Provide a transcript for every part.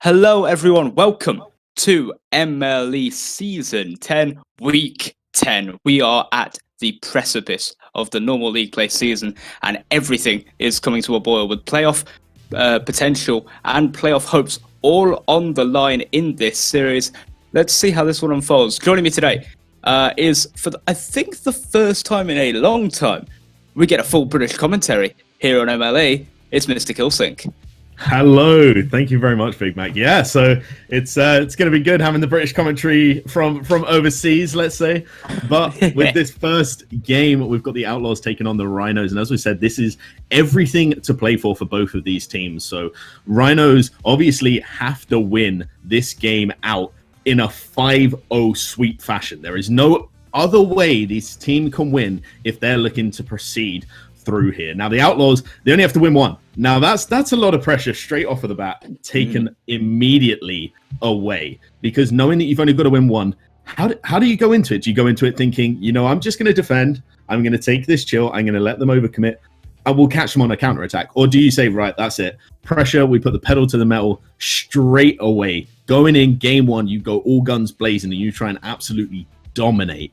Hello, everyone. Welcome to MLE Season 10, Week 10. We are at the precipice of the normal league play season, and everything is coming to a boil with playoff potential and playoff hopes all on the line in this series. Let's see how this one unfolds. Joining me today is, for I think the first time in a long time, we get a full British commentary here on MLE. It's Mr. Killsync. Hello, thank you very much, Big Mac. Yeah, so it's going to be good having the British commentary from overseas, let's say. But with this first game, we've got the Outlaws taking on the Rhinos, and as we said, this is everything to play for both of these teams. So Rhinos obviously have to win this game out in a 5-0 sweep fashion. There is no other way this team can win if they're looking to proceed through here. Now the Outlaws, they only have to win one. Now that's a lot of pressure straight off of the bat, taken immediately away, because knowing that you've only got to win one, how do you go into it? Do you go into it thinking, I'm just going to defend, I'm going to take this chill, I'm going to let them overcommit, and we'll catch them on a counterattack? Or do you say, right, that's it, pressure, we put the pedal to the metal straight away, going in game one, you go all guns blazing and you try and absolutely dominate?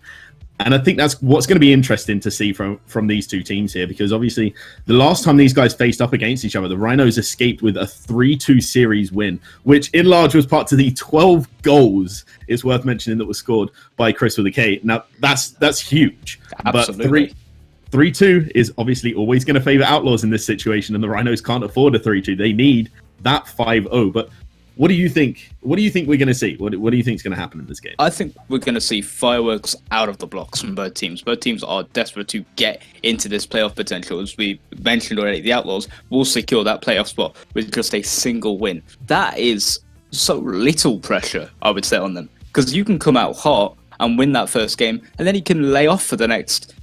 And I think that's what's going to be interesting to see from these two teams here, because obviously the last time these guys faced up against each other, the Rhinos escaped with a 3-2 series win, which in large was part of the 12 goals, it's worth mentioning, that was scored by Chris with a K. Now that's huge. Absolutely. But 3-2 is obviously always going to favor Outlaws in this situation, and the Rhinos can't afford a 3-2. They need that 5-0. But what do you think? What do you think we're going to see? What do you think is going to happen in this game? I think we're going to see fireworks out of the blocks from both teams. Both teams are desperate to get into this playoff potential. As we mentioned already, the Outlaws will secure that playoff spot with just a single win. That is so little pressure, I would say, on them, because you can come out hot and win that first game, and then you can lay off for the next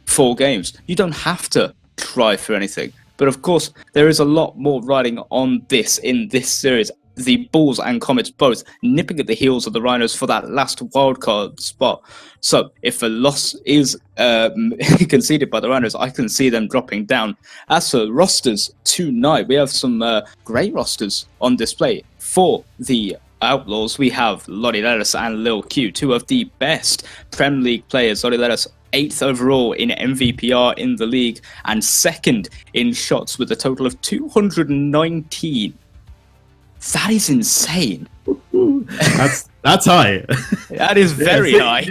4 games. You don't have to try for anything. But of course, there is a lot more riding on this in this series. The Bulls and Comets both nipping at the heels of the Rhinos for that last wildcard spot. So if a loss is conceded by the Rhinos, I can see them dropping down. As for rosters tonight, we have some great rosters on display. For the Outlaws, we have Lottie Lettuce and Lil Q, two of the best Prem League players. Lottie Lettuce 8th overall in MVPR in the league and 2nd in shots with a total of 219. That is insane. That's high. That is very high.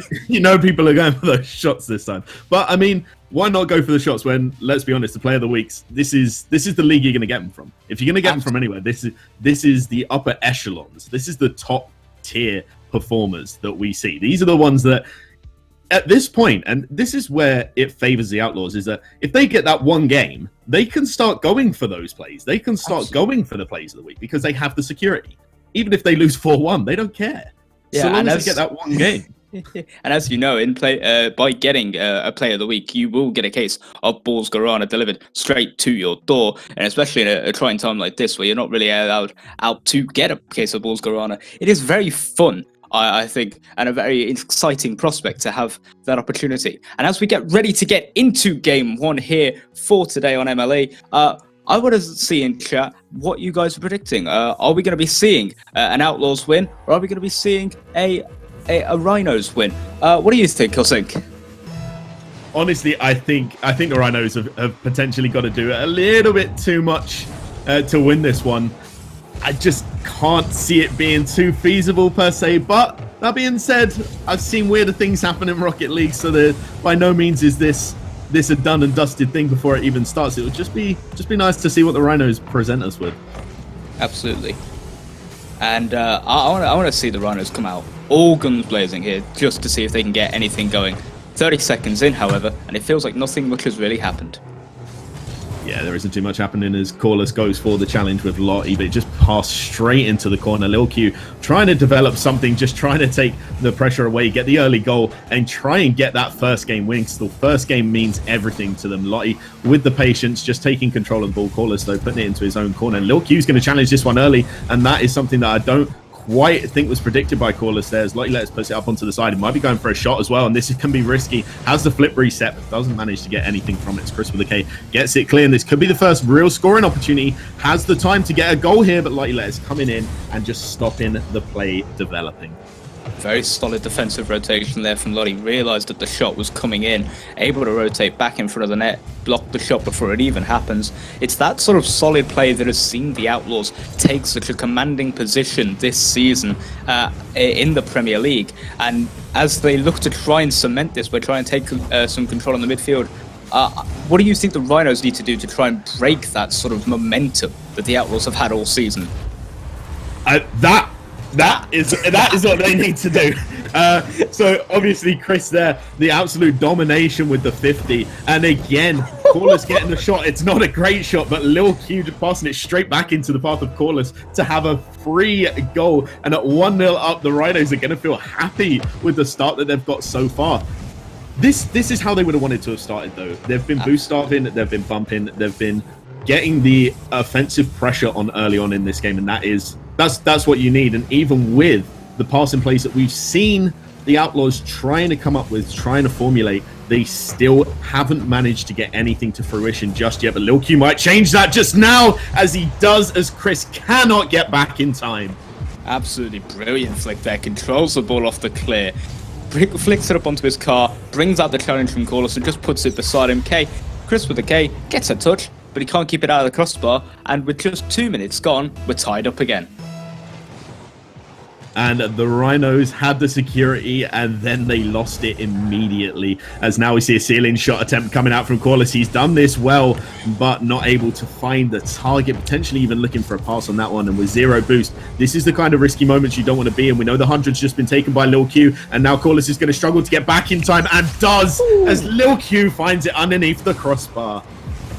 People are going for those shots this time. But I mean, why not go for the shots when, let's be honest, the player of the weeks, this is the league you're going to get them from. If you're going to get them from anywhere, this is the upper echelons. This is the top tier performers that we see. These are the ones that, at this point, and this is where it favors the Outlaws, is that if they get that one game, they can start going for those plays. They can start going for the plays of the week because they have the security. Even if they lose 4-1, they don't care. Yeah, so long as they get that one game. And as you know, in by getting a player of the week, you will get a case of Balls Guarana delivered straight to your door. And especially in a trying time like this, where you're not really allowed out to get a case of Balls Guarana, it is very fun, I think, and a very exciting prospect to have that opportunity. And as we get ready to get into game 1 here for today on MLE, I want to see in chat what you guys are predicting. Are we going to be seeing an Outlaws win, or are we going to be seeing a Rhinos win? What do you think, Killsync? Honestly, I think the Rhinos have potentially got to do a little bit too much to win this one. I just can't see it being too feasible per se, but that being said, I've seen weirder things happen in Rocket League, so by no means is this a done and dusted thing before it even starts. It would just be nice to see what the Rhinos present us with. Absolutely. And I want to see the Rhinos come out all guns blazing here, just to see if they can get anything going. 30 seconds in, however, and it feels like nothing much has really happened. Yeah, there isn't too much happening as Corliss goes for the challenge with Lottie, but it just passed straight into the corner. Lil Q trying to develop something, just trying to take the pressure away, get the early goal, and try and get that first game win. So the first game means everything to them. Lottie with the patience, just taking control of the ball. Corliss, though, putting it into his own corner. Lil Q's going to challenge this one early, and that is something that I don't quite think was predicted by Corliss there. As Lottie Lettuce puts it up onto the side. It might be going for a shot as well, and this can be risky. Has the flip reset, but doesn't manage to get anything from it. It's Chris with a K. Gets it clear, and this could be the first real scoring opportunity. Has the time to get a goal here, but Lottie Lettuce coming in and just stopping the play developing. Very solid defensive rotation there from Lottie. Realised that the shot was coming in, able to rotate back in front of the net, block the shot before it even happens. It's that sort of solid play that has seen the Outlaws take such a commanding position this season in the Premier League. And as they look to try and cement this by trying to take some control on the midfield, what do you think the Rhinos need to do to try and break that sort of momentum that the Outlaws have had all season? That is what they need to do. So obviously Chris there, the absolute domination with the 50, and again Corliss getting the shot. It's not a great shot, but Lil Q just passing it straight back into the path of Corliss to have a free goal. And at 1-0 up, the Rhinos are going to feel happy with the start that they've got so far. This is how they would have wanted to have started, though. They've been boost starving, they've been bumping, they've been getting the offensive pressure on early on in this game, and that's what you need. And even with the passing plays that we've seen the Outlaws trying to come up with, trying to formulate, they still haven't managed to get anything to fruition just yet. But Lil Q might change that just now, as he does, as Chris cannot get back in time. Absolutely brilliant flick there. Controls the ball off the clear, flicks it up onto his car, brings out the challenge from Corliss and just puts it beside him. Chris with a K gets a touch, but he can't keep it out of the crossbar, and with just 2 minutes gone, we're tied up again. And the Rhinos had the security, and then they lost it immediately, as now we see a ceiling shot attempt coming out from Corliss. He's done this well, but not able to find the target, potentially even looking for a pass on that one. And with 0 boost, this is the kind of risky moments you don't want to be in. We know the 100's just been taken by Lil Q, and now Corliss is going to struggle to get back in time, and does, as Lil Q finds it underneath the crossbar.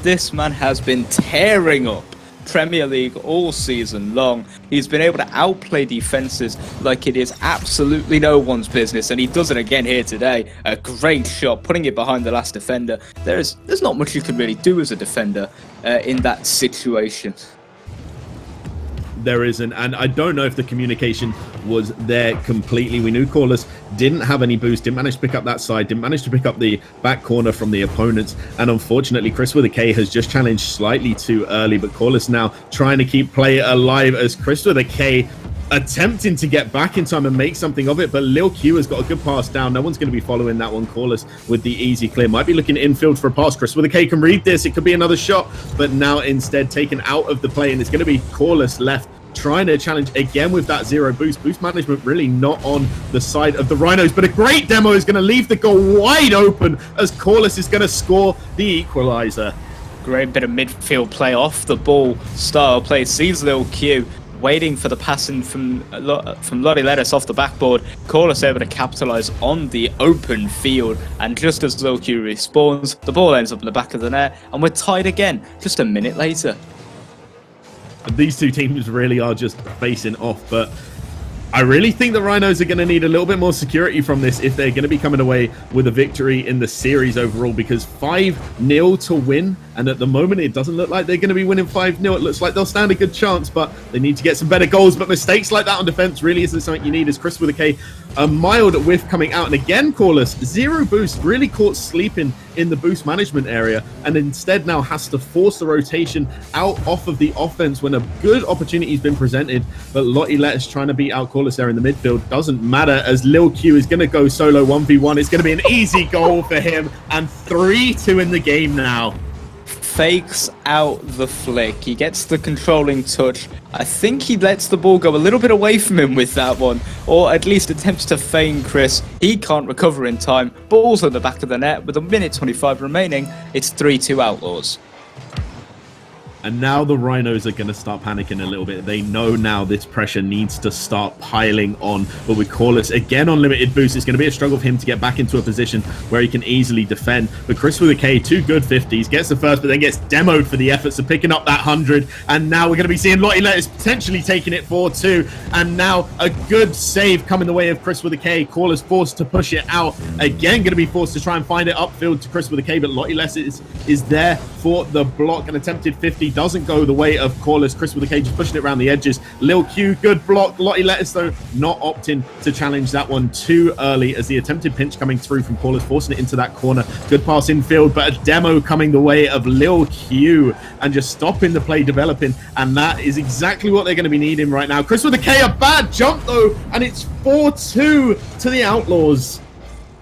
This man has been tearing up Premier League all season long. He's been able to outplay defenses like it is absolutely no one's business, and he does it again here today. A great shot, putting it behind the last defender. There's not much you can really do as a defender in that situation. There isn't, and I don't know if the communication was there completely. We knew Corliss didn't have any boost, didn't manage to pick up that side, didn't manage to pick up the back corner from the opponents, and unfortunately Chris with a K has just challenged slightly too early. But Corliss now trying to keep play alive, as Chris with a K attempting to get back in time and make something of it, but Lil Q has got a good pass down. No one's going to be following that one. Corliss with the easy clear, might be looking infield for a pass. Chris with a K can read this, it could be another shot, but now instead taken out of the play, and it's going to be Corliss left trying to challenge again with that 0 boost. Boost management really not on the side of the Rhinos, but a great demo is going to leave the goal wide open, as Corliss is going to score the equalizer. Great bit of midfield play off the ball style play. Sees Lil Q waiting for the passing from Lottie Lettuce off the backboard. Corliss able to capitalise on the open field, and just as Lil Q respawns, the ball ends up in the back of the net, and we're tied again just a minute later. These two teams really are just facing off, but I really think the Rhinos are going to need a little bit more security from this if they're going to be coming away with a victory in the series overall, because 5-0 to win, and at the moment it doesn't look like they're going to be winning 5-0. It looks like they'll stand a good chance, but they need to get some better goals. But mistakes like that on defense really isn't something you need, as Chris with a K, a mild whiff coming out, and again Corliss, 0 boost, really caught sleeping in the boost management area, and instead now has to force the rotation out off of the offense when a good opportunity has been presented. But Lottie Lettuce trying to beat out Corliss there in the midfield doesn't matter, as Lil Q is going to go solo 1v1. It's going to be an easy goal for him, and 3-2 in the game now. Fakes out the flick. He gets the controlling touch. I think he lets the ball go a little bit away from him with that one, or at least attempts to feign Chris. He can't recover in time. Ball's on the back of the net with 1:25 remaining. It's 3-2 Outlaws. And now the Rhinos are going to start panicking a little bit. They know now this pressure needs to start piling on. But with Corliss again on limited boost, it's going to be a struggle for him to get back into a position where he can easily defend. But Chris with a K, 2 good 50s, gets the first, but then gets demoed for the efforts of picking up that 100. And now we're going to be seeing Lottie Lettuce potentially taking it 4-2. And now a good save coming the way of Chris with a K. Corliss forced to push it out. Again, going to be forced to try and find it upfield to Chris with a K. But Lottie Lettuce is there for the block. An attempted 50 doesn't go the way of Corliss. Chris with the cage is pushing it around the edges. Lil Q, good block. Lottie Lettuce, though, not opting to challenge that one too early as the attempted pinch coming through from Corliss, forcing it into that corner. Good pass infield, but a demo coming the way of Lil Q and just stopping the play developing. And that is exactly what they're going to be needing right now. Chris with the K, a bad jump, though, and it's 4-2 to the Outlaws.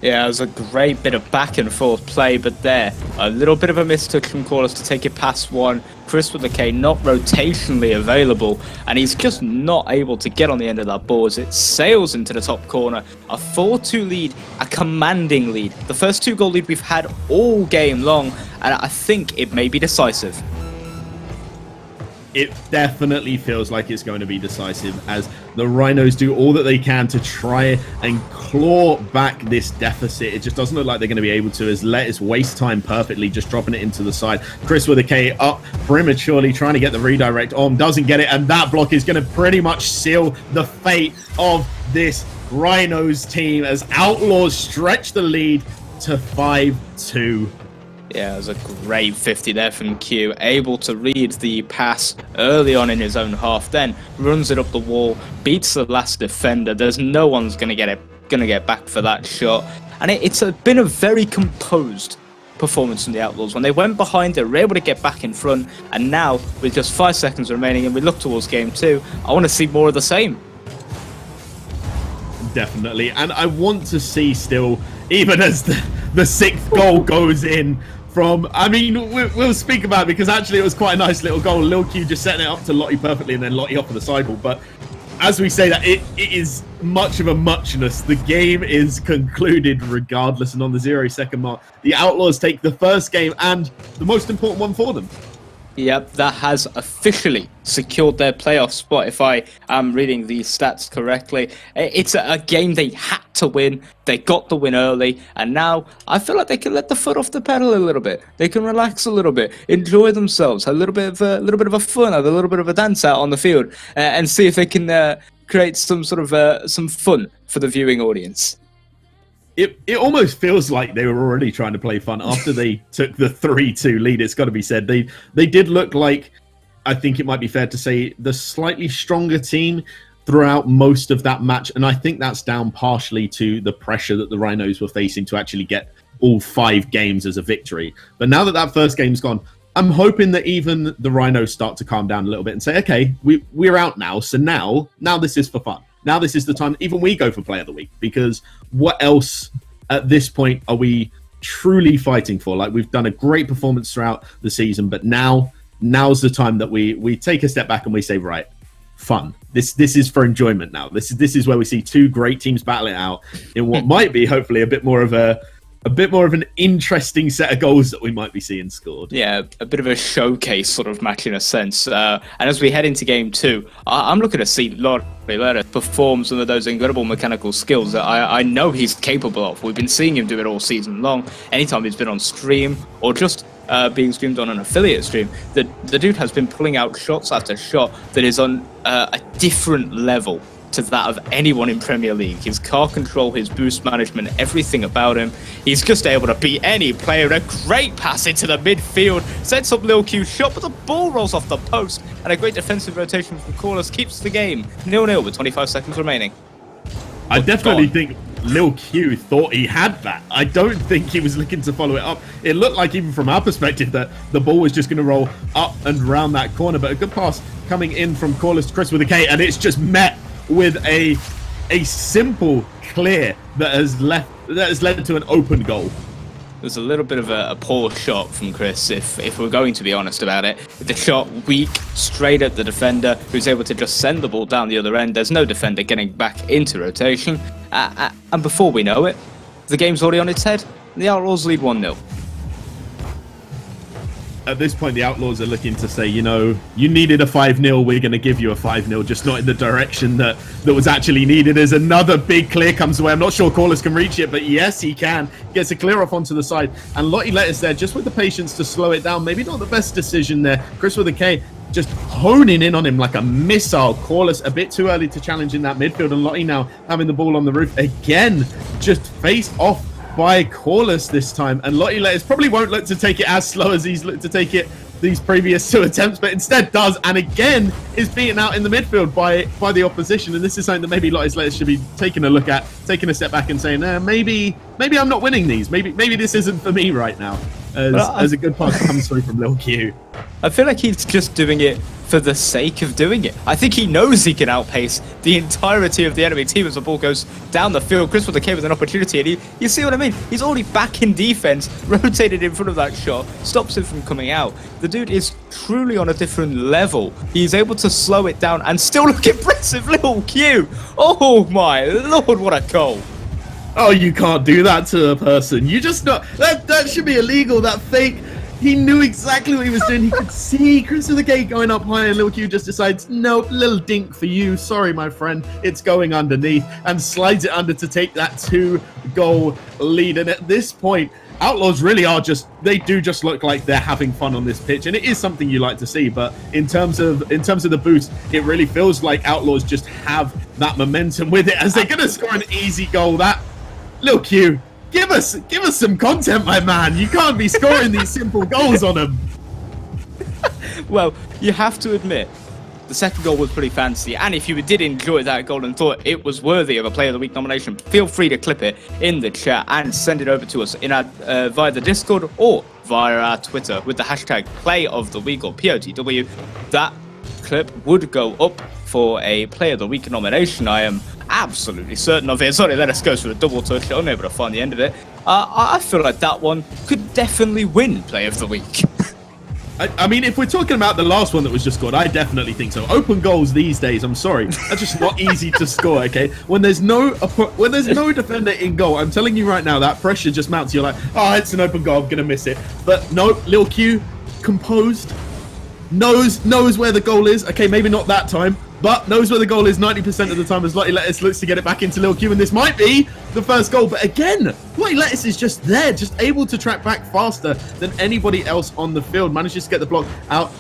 Yeah, it was a great bit of back and forth play, but there, a little bit of a mistouch from Corliss to take it past one. Chris with the K not rotationally available, and he's just not able to get on the end of that ball as it sails into the top corner. A 4-2 lead, a commanding lead. The first 2-goal lead we've had all game long, and I think it may be decisive. It definitely feels like it's going to be decisive as the Rhinos do all that they can to try and claw back this deficit. It just doesn't look like they're going to be able to, as Lettuce waste time perfectly, just dropping it into the side. Chris with a K up prematurely, trying to get the redirect on, doesn't get it, and that block is going to pretty much seal the fate of this Rhinos team as Outlaws stretch the lead to 5-2. Yeah, it was a great 50 there from Q, able to read the pass early on in his own half, then runs it up the wall, beats the last defender. There's no one's gonna get back for that shot, and it's been a very composed performance from the Outlaws. When they went behind, they were able to get back in front, and now with just 5 seconds remaining, and we look towards game 2, I want to see more of the same. Definitely, and I want to see still, even as the 6th goal goes in. I mean, we'll speak about it because actually it was quite a nice little goal. Lil Q just setting it up to Lottie perfectly and then Lottie off of the sideball. But as we say that, it is much of a muchness. The game is concluded regardless, and on the 0-second mark, the Outlaws take the first game and the most important one for them. Yep, that has officially secured their playoff spot, if I am reading these stats correctly. It's a game they had to win. They got the win early, and now I feel like they can let the foot off the pedal a little bit. They can relax a little bit, enjoy themselves, have a little bit of a fun, have a little bit of a dance out on the field, and see if they can create some sort of some fun for the viewing audience. It almost feels like they were already trying to play fun after they took the 3-2 lead. It's got to be said. They did look like, I think it might be fair to say, the slightly stronger team throughout most of that match. And I think that's down partially to the pressure that the Rhinos were facing to actually get all 5 games as a victory. But now that that first game's gone, I'm hoping that even the Rhinos start to calm down a little bit and say, okay, we're out now. So now this is for fun. Now this is the time even we go for Player of the Week, because what else at this point are we truly fighting for? Like, we've done a great performance throughout the season, but now's the time that we take a step back and we say, right, fun. This is for enjoyment now. This is where we see 2 great teams battle it out in what might be hopefully a bit more of an interesting set of goals that we might be seeing scored. Yeah, a bit of a showcase sort of match in a sense. And as we head into game 2, I'm looking to see Lottie Lettuce perform some of those incredible mechanical skills that I know he's capable of. We've been seeing him do it all season long. Anytime he's been on stream or just being streamed on an affiliate stream, the dude has been pulling out shots after shot that is on a different level to that of anyone in Premier League. His car control, his boost management, everything about him. He's just able to beat any player. A great pass into the midfield, sets up Lil Q's shot, but the ball rolls off the post, and a great defensive rotation from Corliss keeps the game 0-0 with 25 seconds remaining. I definitely think Lil Q thought he had that. I don't think he was looking to follow it up. It looked like, even from our perspective, that the ball was just going to roll up and around that corner, but a good pass coming in from Corliss to Chris with a K, and it's just met with a simple clear that has led to an open goal. There's a little bit of a poor shot from Chris, if we're going to be honest about it. The shot weak, straight at the defender, who's able to just send the ball down the other end. There's no defender getting back into rotation. And before we know it, the game's already on its head. The Outlaws lead 1-0. At this point, the Outlaws are looking to say, you know, you needed a 5-0, we're going to give you a 5-0, just not in the direction that was actually needed. As another big clear comes away. I'm not sure Corliss can reach it, but yes, he can. Gets a clear off onto the side. And Lottie Lettuce there, just with the patience to slow it down. Maybe not the best decision there. Chris with a K, just honing in on him like a missile. Corliss a bit too early to challenge in that midfield. And Lottie now having the ball on the roof again, just face off by Corliss this time, and Lottie Lettuce probably won't look to take it as slow as he's looked to take it these previous 2 attempts, but instead does, and again is beaten out in the midfield by the opposition. And this is something that maybe Lettuce should be taking a look at, taking a step back and saying, maybe I'm not winning these. Maybe this isn't for me right now. As a good pass comes through from Lil Q. I feel like he's just doing it for the sake of doing it. I think he knows he can outpace the entirety of the enemy team as the ball goes down the field. Chris with the K with an opportunity, and you see what I mean? He's already back in defense, rotated in front of that shot, stops him from coming out. The dude is truly on a different level. He's able to slow it down and still look impressive. Lil Q. Oh my lord, what a goal. Oh, you can't do that to a person. You just not. That should be illegal. That fake. He knew exactly what he was doing. He could see Chris with the K going up high, and Lil Q just decides, nope, little dink for you. Sorry, my friend. It's going underneath, and slides it under to take that 2-goal lead. And at this point, Outlaws really are they do just look like they're having fun on this pitch, and it is something you like to see. But in terms of the boost, it really feels like Outlaws just have that momentum with it, as they're going to score an easy goal. That Lil Q, give us some content, my man. You can't be scoring these simple goals on them. Well, you have to admit, the second goal was pretty fancy, and if you did enjoy that goal and thought it was worthy of a Player of the Week nomination, feel free to clip it in the chat and send it over to us in our, via the Discord or via our Twitter with the hashtag Play of the Week or POTW. That clip would go up for a Player of the Week nomination. I am absolutely certain of it. Sorry, let us go for the double touch. I'm able to find the end of it. I feel like that one could definitely win Player of the Week. I mean, if we're talking about the last one that was just scored, I definitely think so. Open goals these days, I'm sorry, that's just not easy to score. Okay, when there's no defender in goal, I'm telling you right now, that pressure just mounts. You're like, oh, it's an open goal, I'm gonna miss it. But no, Lil Q, composed, knows where the goal is. Okay, maybe not that time, but knows where the goal is 90% of the time as Lottie Lettuce looks to get it back into Lil Q, and this might be the first goal. But again, Lottie Lettuce is just there, just able to track back faster than anybody else on the field. Manages to get the block out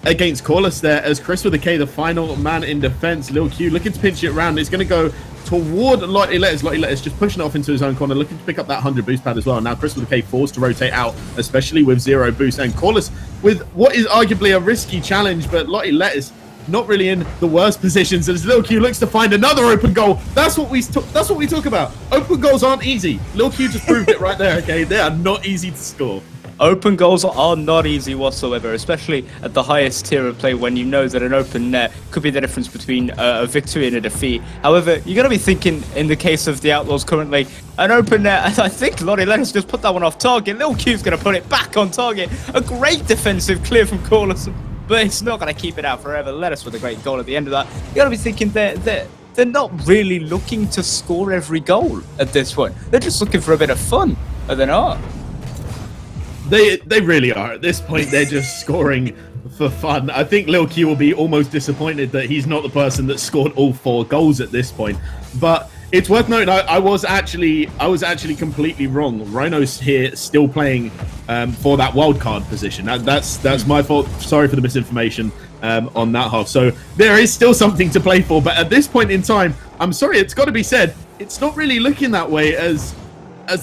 against Corliss there, as Chris with the K, the final man in defense. Lil Q looking to pinch it around. It's going to go toward Lottie Lettuce. Lottie Lettuce just pushing it off into his own corner, looking to pick up that 100 boost pad as well. Now Chris with the K forced to rotate out, especially with 0 boost, and Corliss with what is arguably a risky challenge, but Lottie Lettuce not really in the worst positions as Lil Q looks to find another open goal. That's what we talk about. Open goals aren't easy. Lil Q just proved it right there. Okay, they are not easy to score. Open goals are not easy whatsoever, especially at the highest tier of play, when you know that an open net could be the difference between a victory and a defeat. However, you're going to be thinking, in the case of the Outlaws currently, an open net, I think Lottie Lettuce just put that one off target. Lil Q's going to put it back on target. A great defensive clear from Corliss, but it's not going to keep it out forever. Lettuce with a great goal at the end of that. You're going to be thinking they're not really looking to score every goal at this point. They're just looking for a bit of fun, and they're not. They really are. At this point, they're just scoring for fun. I think Lil Q will be almost disappointed that he's not the person that scored all 4 goals at this point. But it's worth noting, I was actually completely wrong. Rhinos here still playing for that wildcard position. That's my fault. Sorry for the misinformation on that half. So there is still something to play for. But at this point in time, I'm sorry, it's got to be said, it's not really looking that way as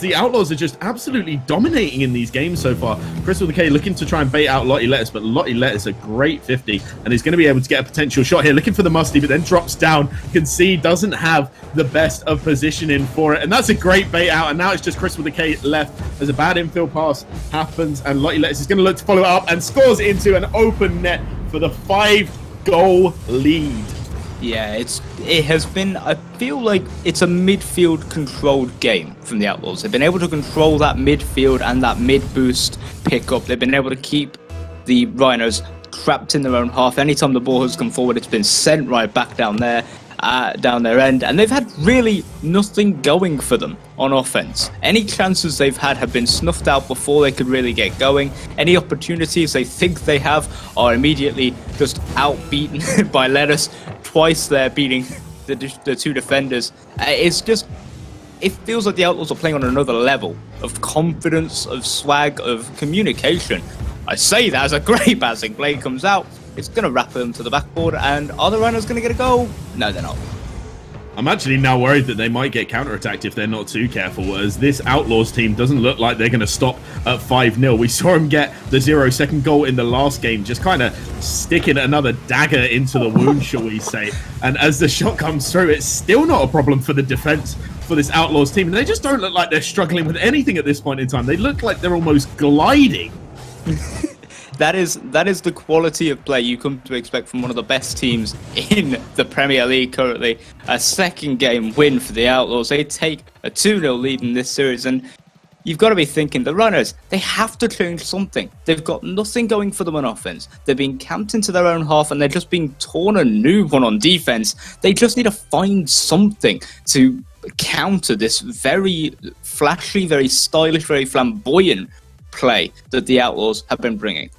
the Outlaws are just absolutely dominating in these games so far. Chris with the K looking to try and bait out Lottie Lettuce, but Lottie Lettuce a great 50, and he's going to be able to get a potential shot here, looking for the musty, but then drops down. Can see doesn't have the best of positioning for it, and that's a great bait out. And now it's just Chris with the K left as a bad infield pass happens, and Lottie Lettuce is going to look to follow it up and scores into an open net for the 5-goal lead. Yeah, it has been, I feel like it's a midfield controlled game from the Outlaws. They've been able to control that midfield and that mid-boost pickup. They've been able to keep the Rhinos trapped in their own half. Anytime the ball has come forward, it's been sent right back down there. Down their end, and they've had really nothing going for them on offense. Any chances they've had have been snuffed out before they could really get going. Any opportunities they think they have are immediately just outbeaten by Lettuce. Twice there beating the 2 defenders. It feels like the Outlaws are playing on another level of confidence, of swag, of communication. I say that as a great passing play comes out. It's going to wrap them to the backboard, and are the Rhinos going to get a goal? No, they're not. I'm actually now worried that they might get counterattacked if they're not too careful, as this Outlaws team doesn't look like they're going to stop at 5-0. We saw him get the 0-second goal in the last game, just kind of sticking another dagger into the wound, shall we say. And as the shot comes through, it's still not a problem for the defense for this Outlaws team. And they just don't look like they're struggling with anything at this point in time. They look like they're almost gliding. That is the quality of play you come to expect from one of the best teams in the Premier League currently. A second game win for the Outlaws. They take a 2-0 lead in this series, and you've got to be thinking, the Rhinos, they have to change something. They've got nothing going for them on offense. They're being camped into their own half, and they're just being torn a new one on defense. They just need to find something to counter this very flashy, very stylish, very flamboyant play that the Outlaws have been bringing.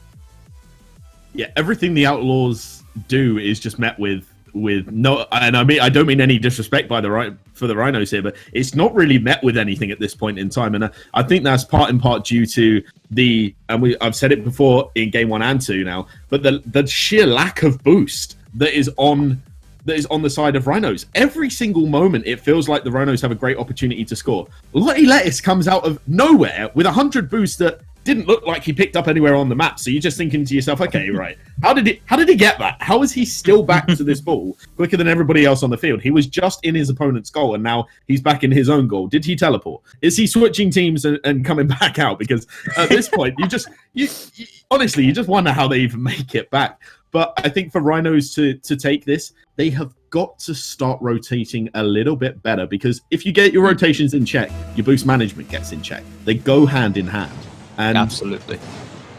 Yeah, everything the Outlaws do is just met with no, and I don't mean any disrespect for the Rhinos here, but it's not really met with anything at this point in time, and I think that's part in part due to I've said it before in game 1 and 2 now, but the sheer lack of boost that is on the side of Rhinos. Every single moment, it feels like the Rhinos have a great opportunity to score. Lottie Lettuce comes out of nowhere with 100 boost that didn't look like he picked up anywhere on the map. So you're just thinking to yourself, okay, right, how did he get that? How is he still back to this ball quicker than everybody else on the field? He was just in his opponent's goal, and now he's back in his own goal. Did he teleport? Is he switching teams and coming back out? Because at this point, you honestly, you just wonder how they even make it back. But I think for Rhinos to take this, they have got to start rotating a little bit better, because if you get your rotations in check, your boost management gets in check. They go hand in hand. And absolutely.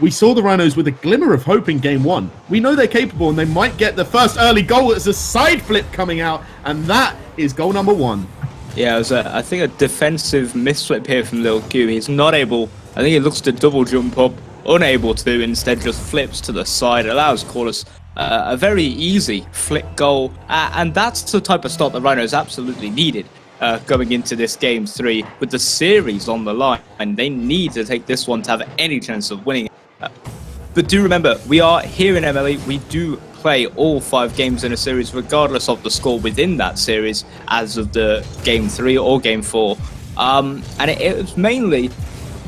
We saw the Rhinos with a glimmer of hope in game 1. We know they're capable, and they might get the first early goal. It's a side flip coming out, and that is goal number 1. Yeah, it was I think a defensive misflip here from Lil Q. He's not able, I think he looks to double jump up, unable to, instead just flips to the side, allows Corliss a very easy flick goal, and that's the type of start the Rhinos absolutely needed. Going into this game 3 with the series on the line, and they need to take this one to have any chance of winning. But do remember, we are here in MLE. We do play all 5 games in a series, regardless of the score within that series, as of the game 3 or game 4. And it was mainly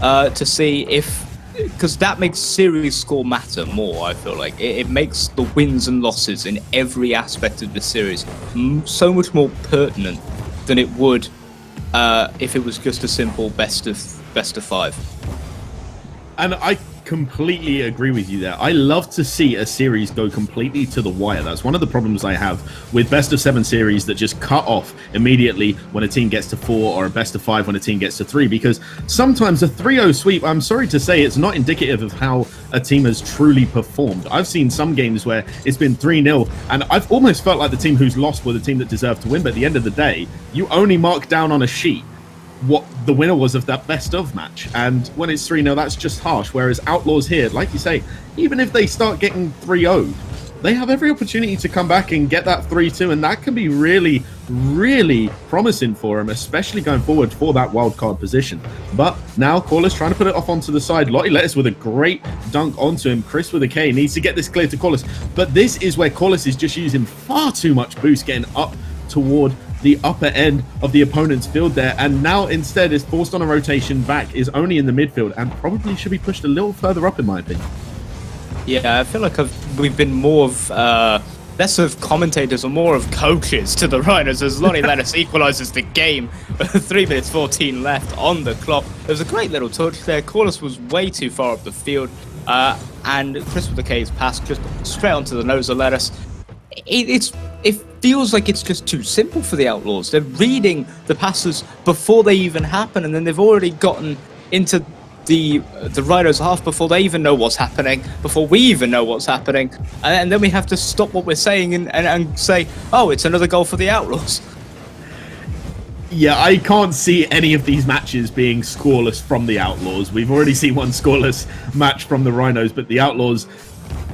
to see if, because that makes series score matter more. I feel like it makes the wins and losses in every aspect of the series so much more pertinent than it would if it was just a simple best of 5. And I completely agree with you there. I love to see a series go completely to the wire. That's one of the problems I have with best of 7 series that just cut off immediately when a team gets to 4, or a best of 5 when a team gets to 3, because sometimes a 3-0 sweep, I'm sorry to say, it's not indicative of how a team has truly performed. I've seen some games where it's been 3-0, and I've almost felt like the team who's lost were the team that deserved to win, but at the end of the day, you only mark down on a sheet what the winner was of that best of match, and when it's 3-0, that's just harsh. Whereas Outlaws here, like you say, even if they start getting 3-0'd, they have every opportunity to come back and get that 3-2, and that can be really, really promising for them, especially going forward for that wild card position. But now Corliss trying to put it off onto the side. Lottie Lettuce with a great dunk onto him. Chris with a K needs to get this clear to Corliss, but this is where Corliss is just using far too much boost, getting up toward the upper end of the opponent's field there, and now instead is forced on a rotation back, is only in the midfield, and probably should be pushed a little further up in my opinion. Yeah, I feel like we've been more of less of commentators and more of coaches to the Rhinos as Lottie Lettuce equalises the game with 3 minutes 14 left on the clock. There was a great little touch there. Corliss was way too far up the field, and Chris with the K's pass just straight onto the nose of Lettuce. It feels like it's just too simple for the Outlaws. They're reading the passes before they even happen, and then they've already gotten into the Rhinos half before they even know what's happening, before we even know what's happening, and then we have to stop what we're saying and say, oh, it's another goal for the Outlaws. Yeah, I can't see any of these matches being scoreless from the Outlaws. We've already seen one scoreless match from the Rhinos, but the Outlaws,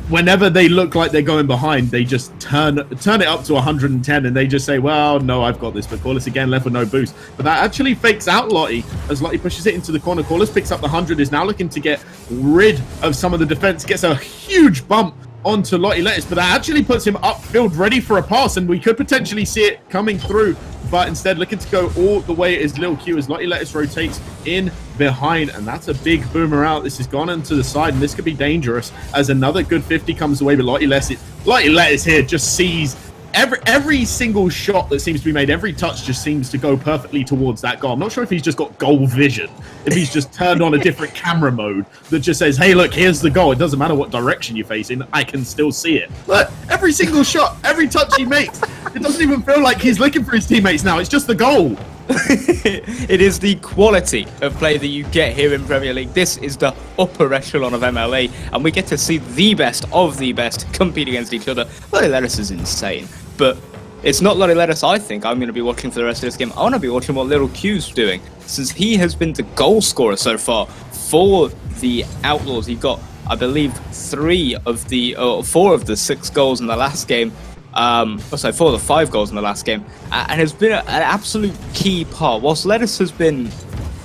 whenever they look like they're going behind, they just turn it up to 110, and they just say, well, no, I've got this. But Corliss again left with no boost. But that actually fakes out Lottie as Lottie pushes it into the corner. Corliss picks up the 100, is now looking to get rid of some of the defense, gets a huge bump onto Lottie Lettuce, but that actually puts him upfield ready for a pass, and we could potentially see it coming through but instead looking to go all the way is Lil Q as Lottie Lettuce rotates in behind, and that's a big boomer out. This has gone into the side, and this could be dangerous as another good 50 comes away, but Lottie Lettuce here just sees every single shot that seems to be made, every touch just seems to go perfectly towards that goal. I'm not sure if he's just got goal vision, if he's just turned on a different camera mode that just says, hey, look, here's the goal. It doesn't matter what direction you're facing, I can still see it. Look, every single shot, every touch he makes, it doesn't even feel like he's looking for his teammates now. It's just the goal. It is the quality of play that you get here in Premier League. This is the upper echelon of MLE, and we get to see the best of the best compete against each other. Lottie Lettuce is insane, but it's not Lottie Lettuce I think I'm going to be watching for the rest of this game. I want to be watching what Little Q's doing, since he has been the goal scorer so far for the Outlaws. He got, I believe, 4 of the 6 goals in the last game. 4 of the 5 goals in the last game, and has been an absolute key part. Whilst Lettuce has been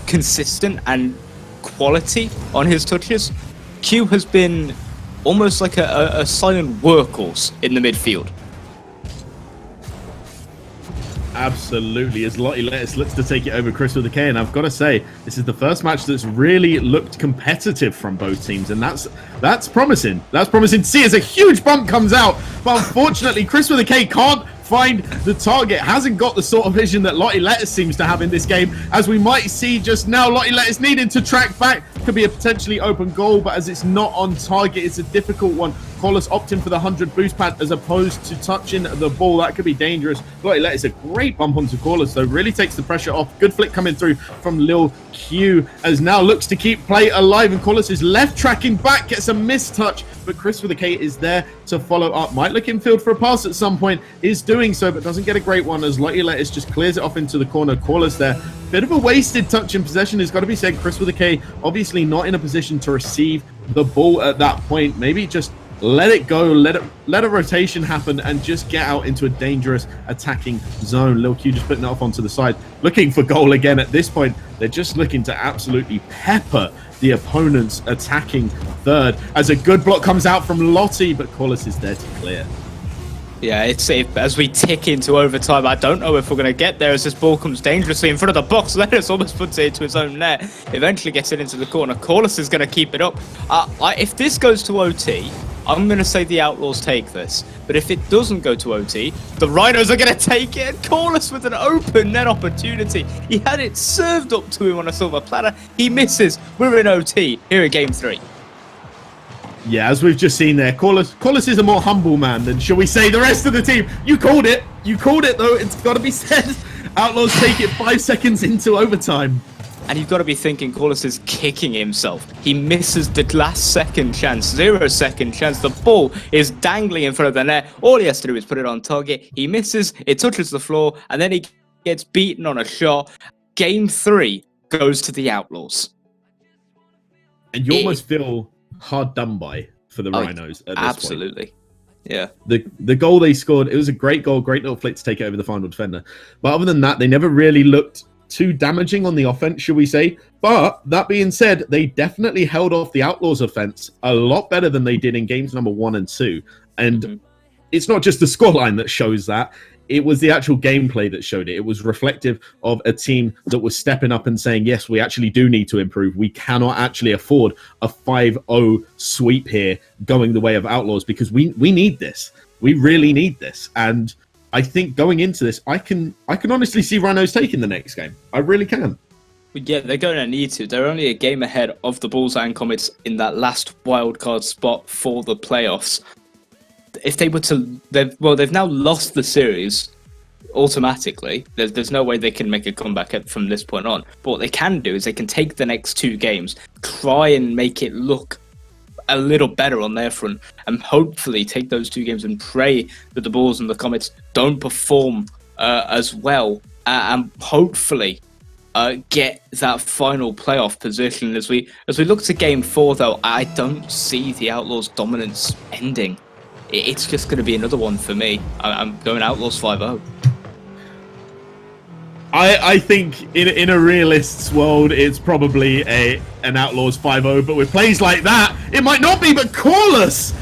consistent and quality on his touches, Q has been almost like a silent workhorse in the midfield. Absolutely, as Lottie Lettuce looks to take it over Chris with a K, and I've got to say, this is the first match that's really looked competitive from both teams, and that's promising. That's promising to see as a huge bump comes out, but unfortunately, Chris with a K can't find the target, hasn't got the sort of vision that Lottie Lettuce seems to have in this game, as we might see just now. Lottie Lettuce needing to track back, could be a potentially open goal, but as it's not on target, it's a difficult one. Corliss opting for the 100 boost pad as opposed to touching the ball. That could be dangerous. Lottie Lettuce, a great bump onto Corliss, though, really takes the pressure off. Good flick coming through from Lil Q, as now looks to keep play alive, and Corliss is left tracking back, gets a missed touch, but Chris with a K is there to follow up. Might look infield for a pass at some point, is doing so, but doesn't get a great one as Lottie Lettuce just clears it off into the corner. Corliss there. Bit of a wasted touch in possession, has got to be said. Chris with a K obviously not in a position to receive the ball at that point. Maybe just let it go, let a rotation happen, and just get out into a dangerous attacking zone. Lil Q just putting it off onto the side, looking for goal again. At this point, they're just looking to absolutely pepper the opponent's attacking third, as a good block comes out from Lottie, but Corliss is there to clear. Yeah, as we tick into overtime, I don't know if we're going to get there as this ball comes dangerously in front of the box. Lettuce almost puts it into his own net, eventually gets it into the corner. Corliss is going to keep it up. If this goes to OT, I'm going to say the Outlaws take this. But if it doesn't go to OT, the Rhinos are going to take it. And Corliss with an open net opportunity. He had it served up to him on a silver platter. He misses. We're in OT here at Game 3. Yeah, as we've just seen there, Corliss is a more humble man than, shall we say, the rest of the team. You called it. You called it, though. It's got to be said. Outlaws take it 5 seconds into overtime. And you've got to be thinking Corliss is kicking himself. He misses the last second chance, 0 second chance. The ball is dangling in front of the net. All he has to do is put it on target. He misses, it touches the floor, and then he gets beaten on a shot. Game 3 goes to the Outlaws. And you almost feel hard done by for the Rhinos at this absolutely point. Yeah, the goal they scored, it was a great goal, great little flick to take it over the final defender, but other than that, they never really looked too damaging on the offense, should we say. But that being said, they definitely held off the Outlaws offense a lot better than they did in games number 1 and 2, and it's not just the scoreline that shows that. It was the actual gameplay that showed it. It was reflective of a team that was stepping up and saying, yes, we actually do need to improve. We cannot actually afford a 5-0 sweep here going the way of Outlaws, because we need this. We really need this. And I think going into this, I can honestly see Rhinos taking the next game. I really can. Yeah, they're going to need to. They're only a game ahead of the Bullseye and Comets in that last wildcard spot for the playoffs. If they were to, they've now lost the series automatically. There's no way they can make a comeback from this point on. But what they can do is they can take the next 2 games, try and make it look a little better on their front, and hopefully take those 2 games and pray that the Bulls and the Comets don't perform as well, and hopefully get that final playoff position. As we look to Game 4, though, I don't see the Outlaws' dominance ending. It's just going to be another one for me. I'm going Outlaws 5-0. I think in a realist's world, it's probably an Outlaws 5-0, but with plays like that, it might not be. But Corliss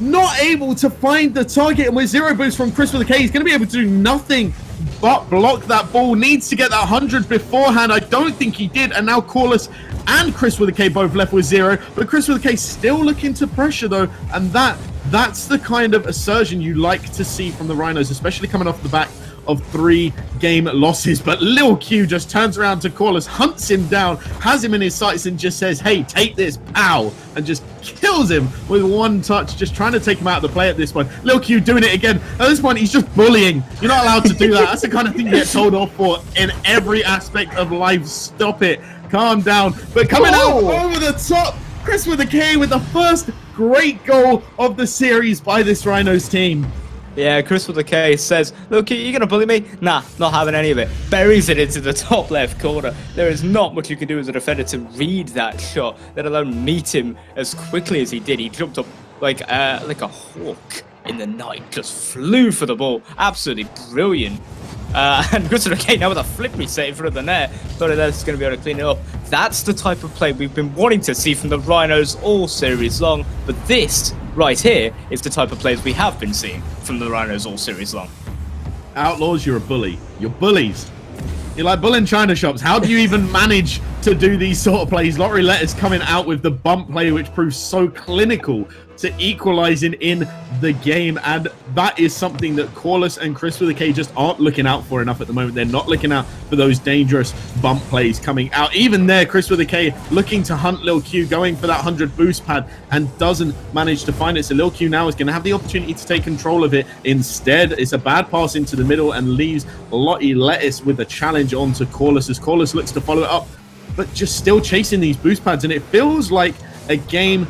not able to find the target, and with 0 boost from Chris with a K, he's going to be able to do nothing but block that ball. Needs to get that 100 beforehand. I don't think he did. And now Corliss and Chris with a K both left with 0. But Chris with a K still looking to pressure, though. And that's the kind of assertion you like to see from the Rhinos, especially coming off the back of 3 game losses. But Lil Q just turns around to Corliss, hunts him down, has him in his sights, and just says, hey, take this, pow, and just kills him with 1 touch, just trying to take him out of the play at this point. Lil Q doing it again. At this point, he's just bullying. You're not allowed to do that. That's the kind of thing you get told off for in every aspect of life. Stop it. Calm down. But coming out over the top, Chris with a K with the first great goal of the series by this Rhinos team. Yeah, Chris with a K says, look, you gonna bully me? Nah, not having any of it. Buries it into the top left corner. There is not much you can do as a defender to read that shot, let alone meet him as quickly as he did. He jumped up like a hawk in the night, just flew for the ball. Absolutely brilliant. And Chris with a K now with a flip reset in front of the net. Thought that's going to be able to clean it up. That's the type of play we've been wanting to see from the Rhinos all series long. But this right here is the type of plays we have been seeing from the Rhinos all series long. Outlaws, you're a bully. You're bullies. You're like bullying China shops. How do you even manage to do these sort of plays? Lottery Letters coming out with the bump play, which proves so clinical to equalizing in the game, and that is something that Corliss and Chris with a K just aren't looking out for enough at the moment. They're not looking out for those dangerous bump plays coming out. Even there, Chris with a K looking to hunt Lil Q, going for that 100 boost pad, and doesn't manage to find it. So Lil Q now is going to have the opportunity to take control of it. Instead, it's a bad pass into the middle and leaves Lottie Lettuce with a challenge onto Corliss as Corliss looks to follow it up, but just still chasing these boost pads. And it feels like a game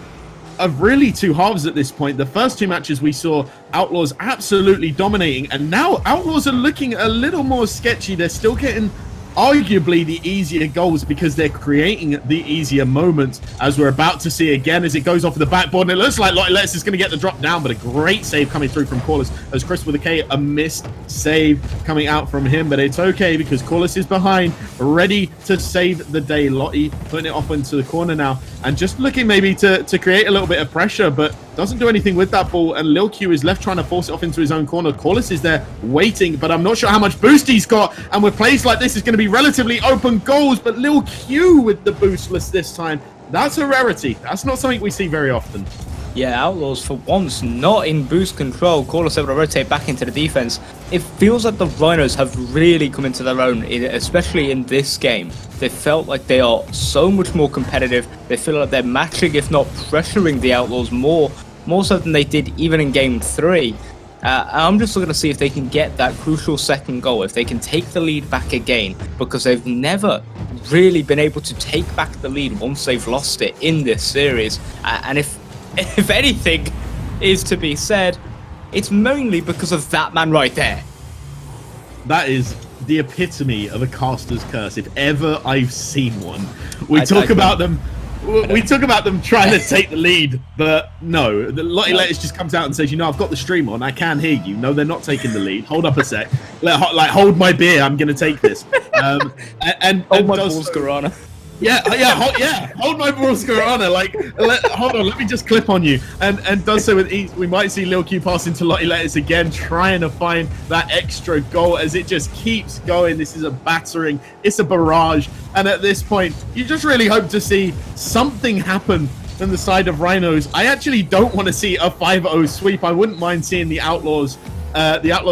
of really 2 halves at this point. The first 2 matches we saw Outlaws absolutely dominating, and now Outlaws are looking a little more sketchy. They're still getting arguably the easier goals because they're creating the easier moments, as we're about to see again as it goes off the backboard. And it looks like Lottie Lettuce is going to get the drop down, but a great save coming through from Corliss as Chris with a K, a missed save coming out from him, but it's okay because Corliss is behind, ready to save the day. Lottie putting it off into the corner now and just looking maybe to create a little bit of pressure, but doesn't do anything with that ball, and Lil Q is left trying to force it off into his own corner. Corliss is there waiting, but I'm not sure how much boost he's got, and with plays like this, it's going to be relatively open goals, but Lil Q with the boostless this time. That's a rarity. That's not something we see very often. Yeah, Outlaws for once not in boost control. Corliss able to rotate back into the defense. It feels like the Rhinos have really come into their own, especially in this game. They felt like they are so much more competitive. They feel like they're matching, if not pressuring the Outlaws more so than they did even in Game 3. I'm just looking to see if they can get that crucial second goal, if they can take the lead back again, because they've never really been able to take back the lead once they've lost it in this series. And if anything is to be said, it's mainly because of that man right there. That is the epitome of a caster's curse, if ever I've seen one. We talk about them trying to take the lead, but no, the Lottie Lettuce just comes out and says, I've got the stream on, I can hear you. No, they're not taking the lead. Hold up a sec. Hold my beer, I'm going to take this. And hold my balls, Garana. Hold my balls, Garana. Hold on, let me just clip on you. And does so with ease. We might see Lil Q pass into Lottie Lettuce again, trying to find that extra goal as it just keeps going. This is a battering. It's a barrage. And at this point, you just really hope to see something happen on the side of Rhinos. I actually don't want to see a 5-0 sweep. I wouldn't mind seeing the Outlaws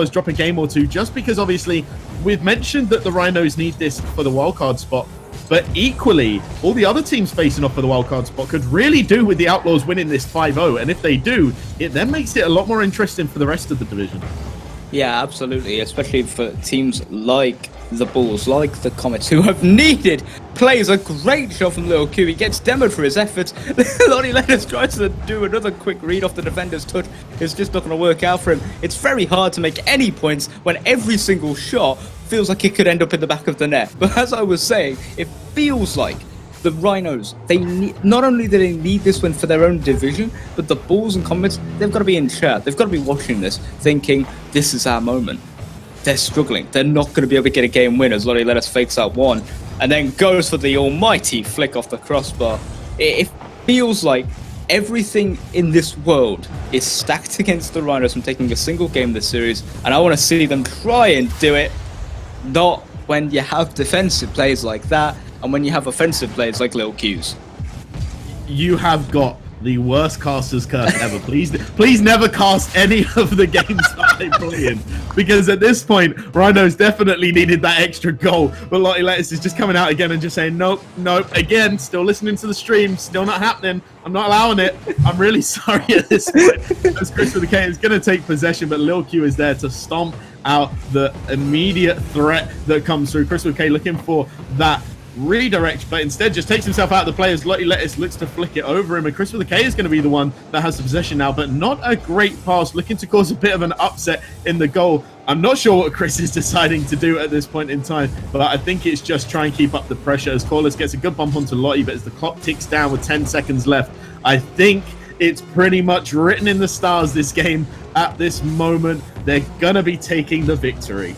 drop a game or two, just because obviously we've mentioned that the Rhinos need this for the wildcard spot. But equally, all the other teams facing off for the wildcard spot could really do with the Outlaws winning this 5-0. And if they do, it then makes it a lot more interesting for the rest of the division. Yeah, absolutely. Especially for teams like the Bulls, like the Comets, who have needed plays. A great shot from Lil Q. He gets demoed for his efforts. Lottie Lettuce tries to do another quick read off the defender's touch. It's just not going to work out for him. It's very hard to make any points when every single shot feels like it could end up in the back of the net. But as I was saying, it feels like the Rhinos, not only do they need this win for their own division, but the Bulls and Comets, they've got to be in chat. They've got to be watching this, thinking, this is our moment. They're struggling. They're not going to be able to get a game win as Lottie Lettuce fakes out one and then goes for the almighty flick off the crossbar. It feels like everything in this world is stacked against the Rhinos from taking a single game this series, and I want to see them try and do it Not when you have defensive players like that, and when you have offensive players like Lil Q's. You have got the worst caster's curse ever. Please never cast any of the games that I play in, because at this point, Rhinos definitely needed that extra goal. But Lottie Lettuce is just coming out again and just saying, nope, again, still listening to the stream, still not happening. I'm not allowing it. I'm really sorry at this point. As Chris with the K is going to take possession, but Lil Q is there to stomp out the immediate threat that comes through. Chris with K looking for that redirect, but instead just takes himself out of the players. Lottie Lettuce looks to flick it over him, and Chris with a K is going to be the one that has the possession now, but not a great pass, looking to cause a bit of an upset in the goal. I'm not sure what Chris is deciding to do at this point in time, but I think it's just try and keep up the pressure as Corliss gets a good bump onto Lottie, but as the clock ticks down with 10 seconds left, I think it's pretty much written in the stars this game at this moment. They're going to be taking the victory.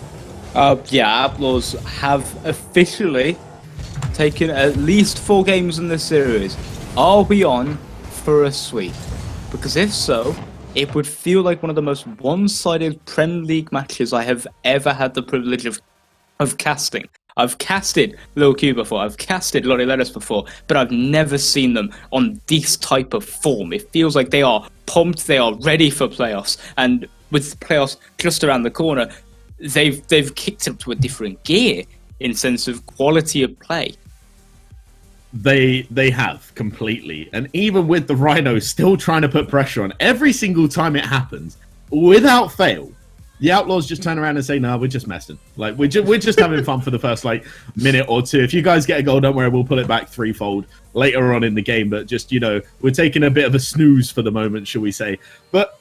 Yeah, Outlaws have officially taken at least 4 games in this series. Are we on for a sweep? Because if so, it would feel like one of the most one-sided Premier League matches I have ever had the privilege of casting. I've casted Lil Q before, I've casted Lottie Lettuce before, but I've never seen them on this type of form. It feels like they are pumped, they are ready for playoffs, and with playoffs just around the corner, they've kicked up to a different gear in sense of quality of play. They have completely, and even with the Rhinos still trying to put pressure on every single time it happens, without fail, the Outlaws just turn around and say, "No, we're just messing. Like we're just having fun for the first minute or two. If you guys get a goal, don't worry, we'll pull it back threefold later on in the game. But just we're taking a bit of a snooze for the moment, shall we say?" But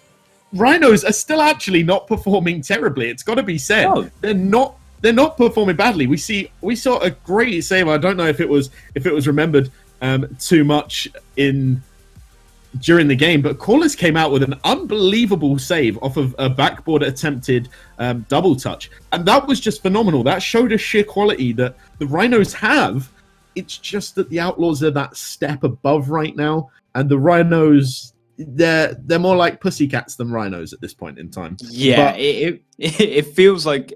Rhinos are still actually not performing terribly. It's got to be said. Oh. They're not performing badly. We saw a great save. I don't know if it was remembered too much during the game, but Corliss came out with an unbelievable save off of a backboard attempted double touch, and that was just phenomenal. That showed a sheer quality that the Rhinos have. It's just that the Outlaws are that step above right now, and the Rhinos, they're more like pussycats than Rhinos at this point in time. Yeah, but it feels like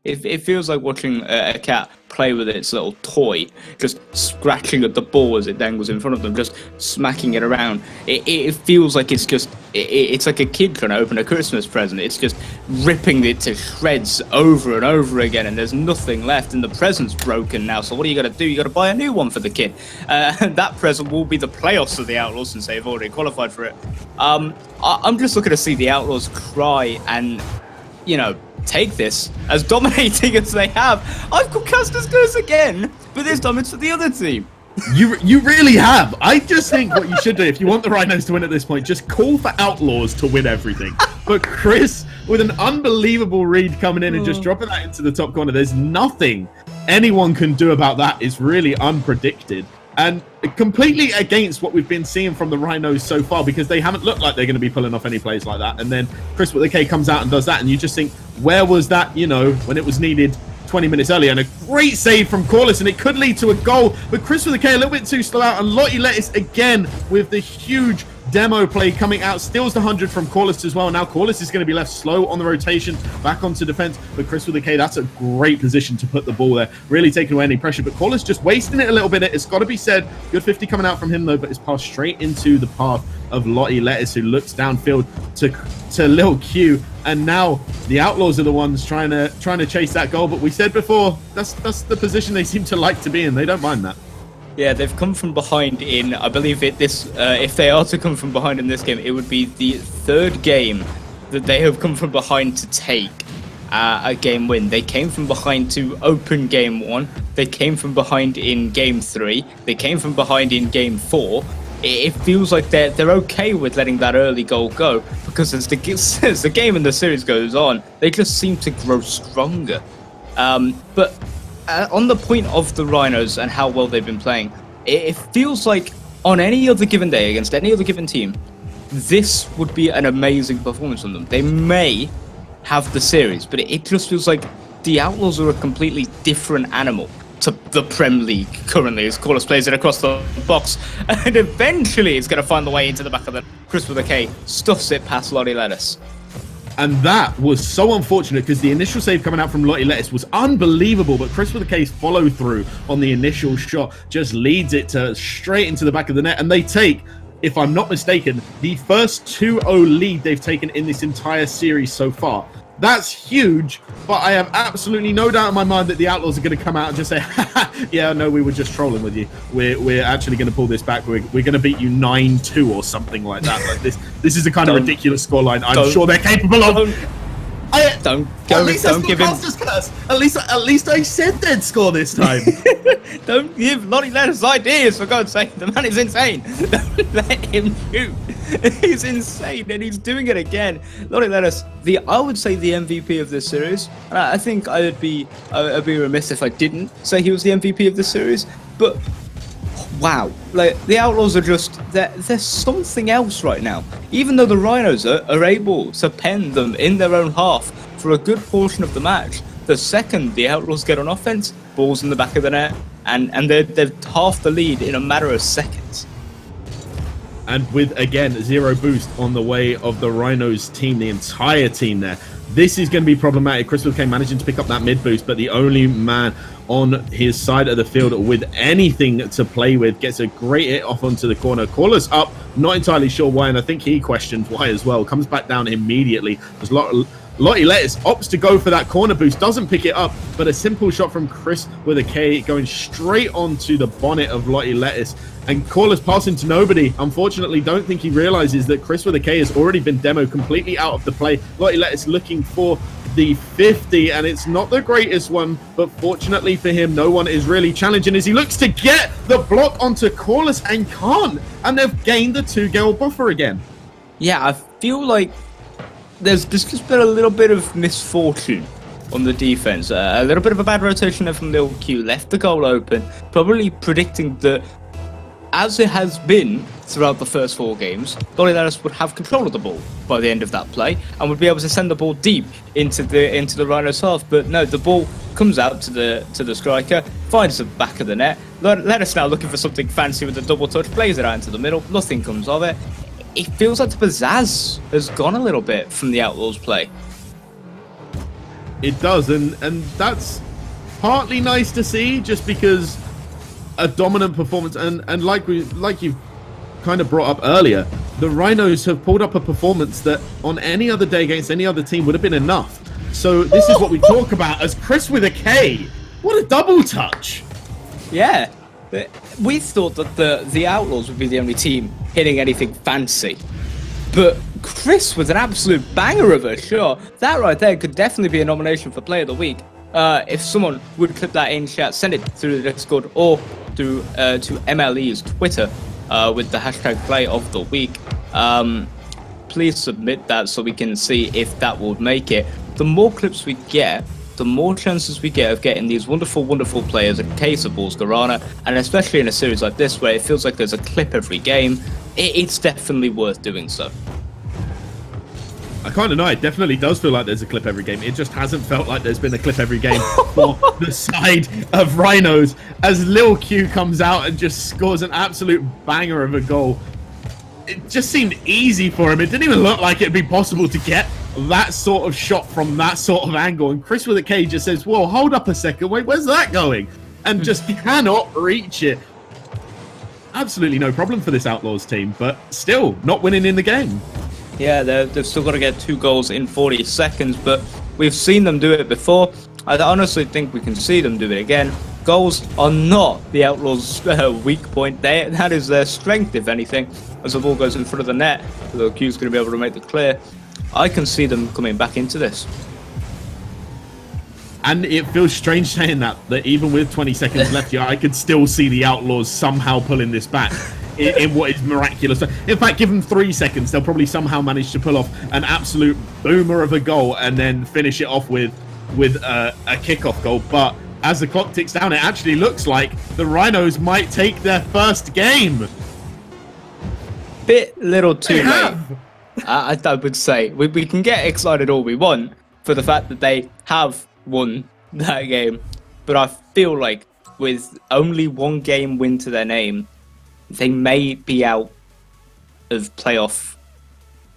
it feels like watching a cat play with its little toy, just scratching at the ball as it dangles in front of them, just smacking it around. It feels like it's like a kid trying to open a Christmas present. It's just ripping it to shreds over and over again, and there's nothing left, and the present's broken now, so what are you going to do? You got to buy a new one for the kid. That present will be the playoffs of the Outlaws, since they've already qualified for it. I'm just looking to see the Outlaws try and, take this as dominating as they have. I've got Caster's Curse again, but this time it's for the other team. You really have. I just think what you should do, if you want the Rhinos to win at this point, just call for Outlaws to win everything. But Chris, with an unbelievable read coming in and just dropping that into the top corner, there's nothing anyone can do about that. It's really unpredicted. And completely against what we've been seeing from the Rhinos so far, because they haven't looked like they're going to be pulling off any plays like that. And then Chris with the K comes out and does that, and you just think, where was that, when it was needed 20 minutes earlier? And a great save from Corliss, and it could lead to a goal. But Chris with the K a little bit too slow out, and Lottie Lettuce again with the huge demo play coming out, steals the 100 from Corliss as well. Now Corliss is going to be left slow on the rotation, back onto defense. But Chris with the K, that's a great position to put the ball there, really taking away any pressure. But Corliss just wasting it a little bit. It's got to be said, good 50 coming out from him though, but it's passed straight into the path of Lottie Lettuce, who looks downfield to Lil Q. And now the Outlaws are the ones trying to chase that goal. But we said before, that's the position they seem to like to be in. They don't mind that. Yeah, they've come from behind in, I believe if they are to come from behind in this game, it would be the 3rd game that they have come from behind to take a game win. They came from behind to open game 1. They came from behind in game 3. They came from behind in game 4. It feels like they're okay with letting that early goal go, because as the game and the series goes on, they just seem to grow stronger. But on the point of the Rhinos and how well they've been playing, it feels like on any other given day against any other given team, this would be an amazing performance from them. They may have the series, but it just feels like the Outlaws are a completely different animal to the Prem League currently, as Corliss plays it across the box, and eventually it's going to find the way into the back of the Chris with a K, stuffs it past Lottie Lettuce. And that was so unfortunate because the initial save coming out from Lottie Lettuce was unbelievable, but Chris with a case follow through on the initial shot just leads it to straight into the back of the net, and they take, if I'm not mistaken, the first 2-0 lead they've taken in this entire series so far. That's huge, but I have absolutely no doubt in my mind that the Outlaws are going to come out and just say, yeah, no, we were just trolling with you. We're actually going to pull this back. We're going to beat you 9-2 or something like that. Like this is the kind of ridiculous scoreline I'm sure they're capable of. Don't give him. At least I said they'd score this time. Don't give Lottie Lettuce ideas, for God's sake. The man is insane. Don't let him shoot. He's insane, and he's doing it again. Lottie Lettuce, I would say the MVP of this series. And I think I'd be remiss if I didn't say he was the MVP of this series. But wow, like the Outlaws are just there's something else right now. Even though the Rhinos are able to pen them in their own half for a good portion of the match, the second the Outlaws get on offense, balls in the back of the net, and they're half the lead in a matter of seconds. And with, again, 0 boost on the way of the Rhinos team, the entire team there. This is going to be problematic. Chris Wilkane managing to pick up that mid boost, but the only man on his side of the field with anything to play with gets a great hit off onto the corner. Caller's up, not entirely sure why, and I think he questioned why as well. Comes back down immediately. There's Lottie Lettuce opts to go for that corner boost, doesn't pick it up, but a simple shot from Chris with a K going straight onto the bonnet of Lottie Lettuce. And Caller's passing to nobody. Unfortunately, don't think he realizes that Chris with a K has already been demoed completely out of the play. Lottie Lettuce looking for the 50, and it's not the greatest one, but fortunately for him, no one is really challenging as he looks to get the block onto Caller's and can't. And they've gained the 2-goal buffer again. Yeah, I feel like there's just been a little bit of misfortune on the defense. A little bit of a bad rotation there from Lil Q. Left the goal open, probably predicting that, as it has been throughout the first 4 games, Lottie Lettuce would have control of the ball by the end of that play and would be able to send the ball deep into the Rhinos half. But no, the ball comes out to the striker, finds the back of the net. Lettuce now looking for something fancy with the double touch, plays it out into the middle. Nothing comes of it. It feels like the pizzazz has gone a little bit from the Outlaws play. It does, and that's partly nice to see, just because a dominant performance, and like you've kind of brought up earlier, the Rhinos have pulled up a performance that on any other day against any other team would have been enough. So this is what we talk about as Chris with a K. What a double touch! Yeah. We thought that the Outlaws would be the only team hitting anything fancy. But Chris was an absolute banger of a shot. That right there could definitely be a nomination for Player of the Week. If someone would clip that in chat, send it through the Discord or through to MLE's Twitter with the hashtag Player of the Week. Please submit that so we can see if that would make it. The more clips we get, the more chances we get of getting these wonderful, wonderful players, in case of Balls Garana, and especially in a series like this where it feels like there's a clip every game, it's definitely worth doing so. I kind of know, it definitely does feel like there's a clip every game. It just hasn't felt like there's been a clip every game for the side of Rhinos, as Lil Q comes out and just scores an absolute banger of a goal. It just seemed easy for him. It didn't even look like it'd be possible to get that sort of shot from that sort of angle. And Chris with a K just says, whoa, hold up a second, wait, where's that going? And just cannot reach it. Absolutely no problem for this Outlaws team, but still not winning in the game. Yeah, they've still got to get 2 goals in 40 seconds, but we've seen them do it before. I honestly think we can see them do it again. Goals are not the Outlaws' weak point. That is their strength, if anything. As the ball goes in front of the net, the Q's going to be able to make the clear. I can see them coming back into this. And it feels strange saying that even with 20 seconds left, I could still see the Outlaws somehow pulling this back in what is miraculous. In fact, give them 3 seconds, they'll probably somehow manage to pull off an absolute boomer of a goal and then finish it off with a kickoff goal. But as the clock ticks down, it actually looks like the Rhinos might take their first game. Bit little too late. I would say we can get excited all we want for the fact that they have won that game, but I feel like with only 1 game win to their name, they may be out of playoff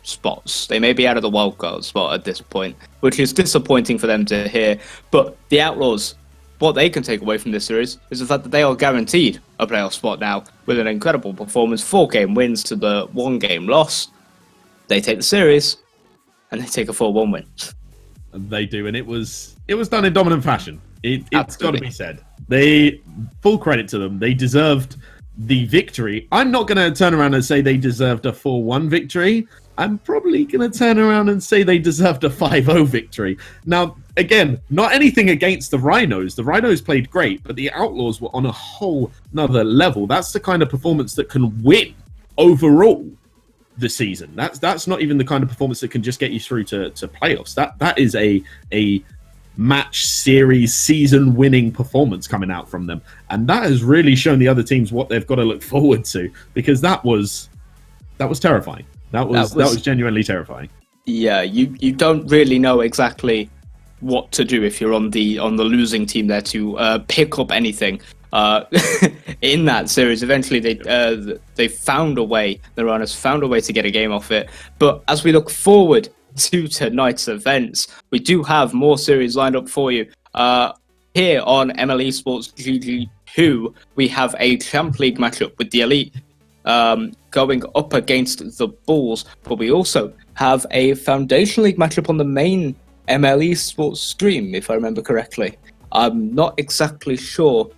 spots. They may be out of the wildcard spot at this point, which is disappointing for them to hear. But the Outlaws, what they can take away from this series is the fact that they are guaranteed a playoff spot now with an incredible performance, 4-game wins to the 1-game loss. They take the series and they take a 4-1 win. They do, and it was done in dominant fashion. It's got to be said. Full credit to them. They deserved the victory. I'm not going to turn around and say they deserved a 4-1 victory. I'm probably going to turn around and say they deserved a 5-0 victory. Now, again, not anything against the Rhinos. The Rhinos played great, but the Outlaws were on a whole nother level. That's the kind of performance that can win overall the season. That's not even the kind of performance that can just get you through to playoffs. That is a match series season winning performance coming out from them, and that has really shown the other teams what they've got to look forward to, because that was terrifying. That was genuinely terrifying. Yeah, you don't really know exactly what to do if you're on the losing team there to pick up anything in that series. Eventually they found a way. The Rhinos found a way to get a game off it. But as we look forward to tonight's events, we do have more series lined up for you. Here on MLE Esports GG2, we have a Champ League matchup with the Elite going up against the Bulls, but we also have a Foundation League matchup on the main MLE Esports stream, if I remember correctly. I'm not exactly sure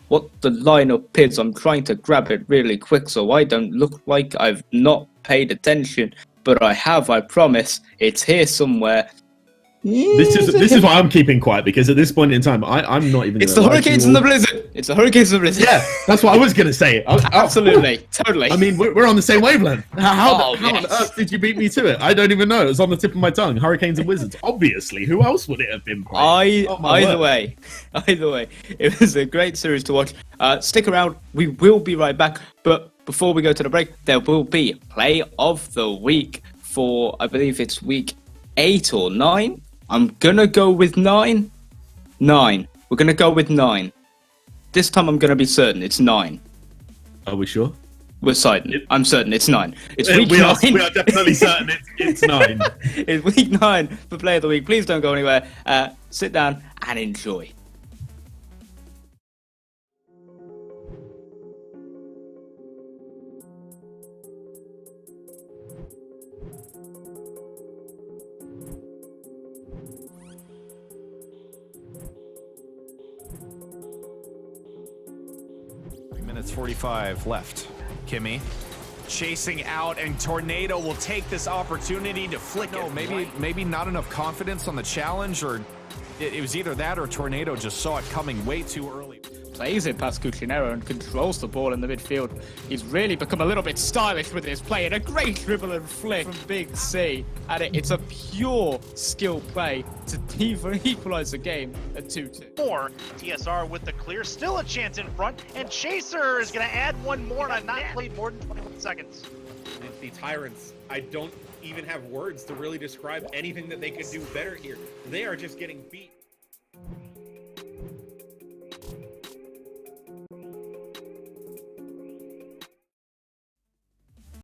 what the lineup is. I'm trying to grab it really quick so I don't look like I've not paid attention. But I have, I promise. It's here somewhere. This is why I'm keeping quiet, because at this point in time, I'm not even. It's the Hurricanes and the Blizzard. It's the Hurricanes and the Blizzard. Yeah, that's what I was going to say. Absolutely, totally. I mean, we're on the same wavelength. How on earth did you beat me to it? I don't even know. It was on the tip of my tongue. Hurricanes and Wizards. Obviously, who else would it have been? Either way, it was a great series to watch. Stick around. We will be right back. But before we go to the break, there will be play of the week for, I believe it's week 8 or 9. I'm gonna go with 9. 9. We're gonna go with 9. This time I'm gonna be certain it's 9. Are we sure? We're certain. I'm certain it's 9. It's week 9. We are definitely certain it's 9. It's week 9 for play of the week. Please don't go anywhere. Sit down and enjoy. Minutes 45 left. Kimmy chasing out, and Tornado will take this opportunity to flick it. Maybe not enough confidence on the challenge, or it was either that or Tornado just saw it coming way too early. Plays it past Cuccinero and controls the ball in the midfield. He's really become a little bit stylish with his play, and a great dribble and flick from Big C. And it's a pure skill play to equalize the game at 2-2. TSR with the clear, still a chance in front, and Chaser is going to add one more, and I've not played more than 21 seconds. The Tyrants, I don't even have words to really describe anything that they could do better here. They are just getting beat.